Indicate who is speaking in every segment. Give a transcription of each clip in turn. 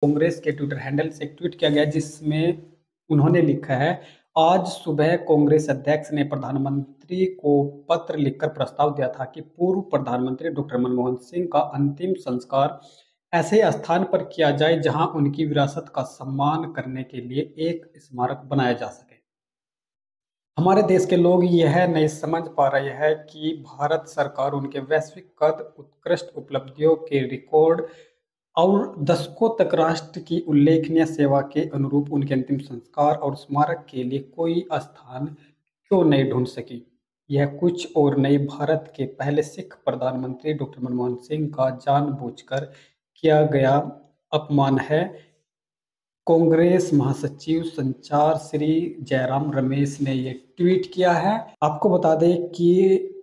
Speaker 1: कांग्रेस के Twitter handle से एक ट्वीट किया गया जिसमें उन्होंने लिखा है, आज सुबह कांग्रेस अध्यक्ष ने प्रधानमंत्री को पत्र लिखकर प्रस्ताव दिया था कि पूर्व प्रधानमंत्री डॉक्टर मनमोहन सिंह का अंतिम संस्कार ऐसे स्थान पर किया जाए जहां उनकी विरासत का सम्मान करने के लिए एक स्मारक बनाया जा सके। हमारे देश के लोग यह नहीं समझ पा रहे हैं कि भारत सरकार उनके वैश्विक कद, उत्कृष्ट उपलब्धियों के रिकॉर्ड और दशकों तक राष्ट्र की उल्लेखनीय सेवा के अनुरूप उनके अंतिम संस्कार और स्मारक के लिए कोई स्थान क्यों नहीं ढूंढ सकी। यह कुछ और नहीं, भारत के पहले सिख प्रधानमंत्री डॉक्टर मनमोहन सिंह का जानबूझकर किया गया अपमान है। कांग्रेस महासचिव संचार श्री जयराम रमेश ने ये ट्वीट किया है। आपको बता दें कि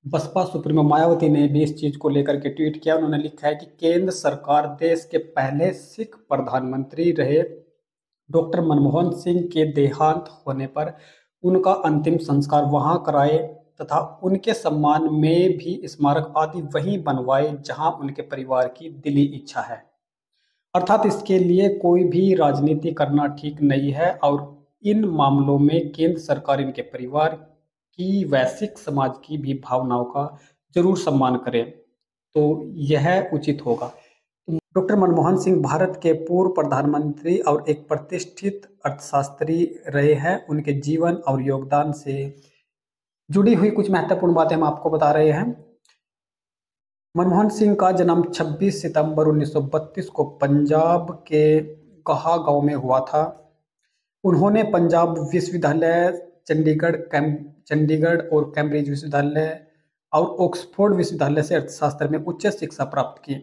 Speaker 1: बसपा सुप्रीमो मायावती ने भी इस चीज को लेकर के ट्वीट किया। उन्होंने लिखा है कि केंद्र सरकार देश के पहले सिख प्रधानमंत्री रहे डॉक्टर मनमोहन सिंह के देहांत होने पर उनका अंतिम संस्कार वहां कराए तथा उनके सम्मान में भी स्मारक आदि वहीं बनवाए जहां उनके परिवार की दिली इच्छा है। अर्थात इसके लिए कोई भी राजनीति करना ठीक नहीं है और इन मामलों में केंद्र सरकार इनके परिवार की, वैश्विक समाज की भी भावनाओं का जरूर सम्मान करे तो यह उचित होगा। डॉक्टर मनमोहन सिंह भारत के पूर्व प्रधानमंत्री और एक प्रतिष्ठित अर्थशास्त्री रहे हैं। उनके जीवन और योगदान से जुड़ी हुई कुछ महत्वपूर्ण बातें हम आपको बता रहे हैं। मनमोहन सिंह का जन्म 26 सितंबर 1932 को पंजाब के कहा गांव में हुआ था। उन्होंने पंजाब विश्वविद्यालय, चंडीगढ़ और कैम्ब्रिज विश्वविद्यालय और ऑक्सफोर्ड विश्वविद्यालय से अर्थशास्त्र में उच्च शिक्षा प्राप्त की।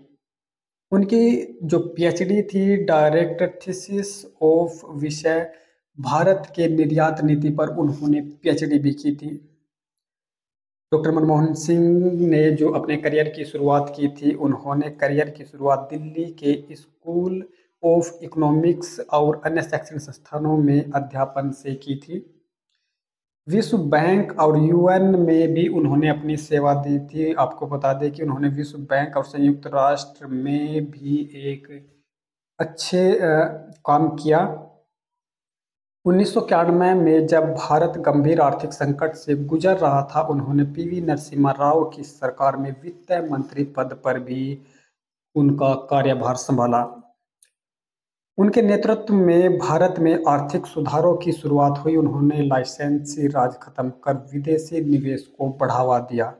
Speaker 1: उनकी जो पीएचडी थी, डायरेक्टर थीसिस ऑफ विषय भारत के निर्यात नीति पर उन्होंने पीएचडी भी की थी। डॉक्टर मनमोहन सिंह ने जो अपने करियर की शुरुआत की थी, उन्होंने करियर की शुरुआत दिल्ली के स्कूल ऑफ इकोनॉमिक्स और अन्य शैक्षणिक संस्थानों में अध्यापन से की थी। विश्व बैंक और यूएन में भी उन्होंने अपनी सेवा दी थी। आपको बता दें कि उन्होंने विश्व बैंक और संयुक्त राष्ट्र में भी एक अच्छे काम किया। 1991 में जब भारत गंभीर आर्थिक संकट से गुजर रहा था, उन्होंने पीवी नरसिम्हा राव की सरकार में वित्त मंत्री पद पर भी उनका कार्यभार संभाला। उनके नेतृत्व में भारत में आर्थिक सुधारों की शुरुआत हुई। उन्होंने लाइसेंसी राज खत्म कर विदेशी निवेश को बढ़ावा दिया।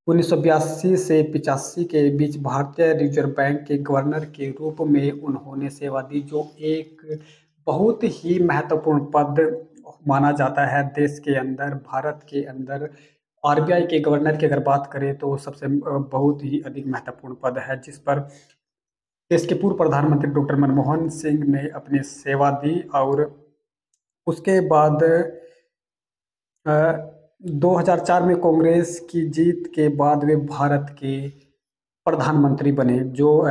Speaker 1: 1982 से 85 के बीच भारतीय रिजर्व बैंक के गवर्नर के रूप में उन्होंने सेवा दी, जो एक बहुत ही महत्वपूर्ण पद माना जाता है देश के अंदर। भारत के अंदर आरबीआई के गवर्नर की अगर बात करें तो सबसे बहुत ही अधिक महत्वपूर्ण पद है, जिस पर देश के पूर्व प्रधानमंत्री डॉक्टर मनमोहन सिंह ने अपनी सेवा दी। और उसके बाद 2004 में कांग्रेस की जीत के बाद वे भारत के प्रधानमंत्री बने, जो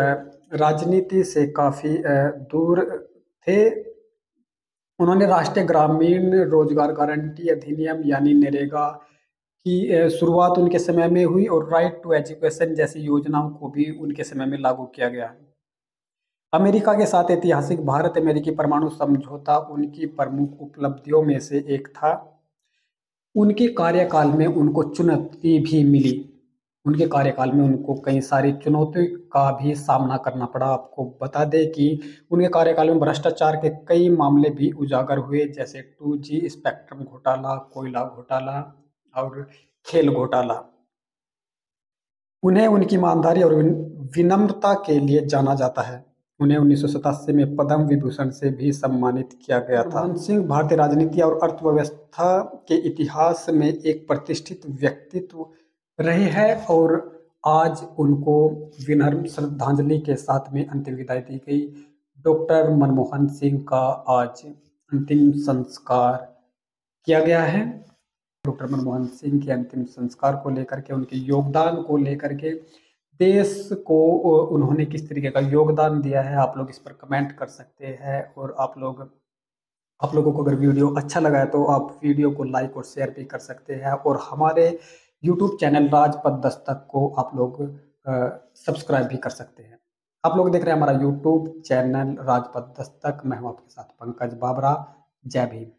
Speaker 1: राजनीति से काफ़ी दूर थे। उन्होंने राष्ट्रीय ग्रामीण रोजगार गारंटी अधिनियम यानी नरेगा की शुरुआत उनके समय में हुई और राइट टू एजुकेशन जैसी योजनाओं को भी उनके समय में लागू किया गया। अमेरिका के साथ ऐतिहासिक भारत अमेरिकी परमाणु समझौता उनकी प्रमुख उपलब्धियों में से एक था। उनके कार्यकाल में उनको चुनौती भी मिली। उनके कार्यकाल में उनको कई सारी चुनौतियों का भी सामना करना पड़ा। आपको बता दें कि उनके कार्यकाल में भ्रष्टाचार के कई मामले भी उजागर हुए, जैसे 2G स्पेक्ट्रम घोटाला, कोयला घोटाला और खेल घोटाला। उन्हें उनकी ईमानदारी और विनम्रता के लिए जाना जाता है। उन्हें 1987 में पद्म विभूषण से भी सम्मानित किया गया था। मनमोहन सिंह भारतीय राजनीति और अर्थव्यवस्था के इतिहास में एक प्रतिष्ठित व्यक्तित्व रहे हैं और आज उनको विनम्र श्रद्धांजलि के साथ में अंतिम विदाई दी गई। डॉक्टर मनमोहन सिंह का आज अंतिम संस्कार किया गया है। डॉक्टर मनमोहन सिंह के अंतिम संस्कार को लेकर के, उनके योगदान को लेकर के, देश को उन्होंने किस तरीके का योगदान दिया है, आप लोग इस पर कमेंट कर सकते हैं। और आप लोगों को अगर वीडियो अच्छा लगा है तो आप वीडियो को लाइक और शेयर भी कर सकते हैं। और हमारे यूट्यूब चैनल राजपथ दस्तक को आप लोग सब्सक्राइब भी कर सकते हैं। आप लोग देख रहे हैं हमारा यूट्यूब चैनल राजपथ दस्तक। मैं हूं आपके साथ पंकज बाबरा। जय भीम।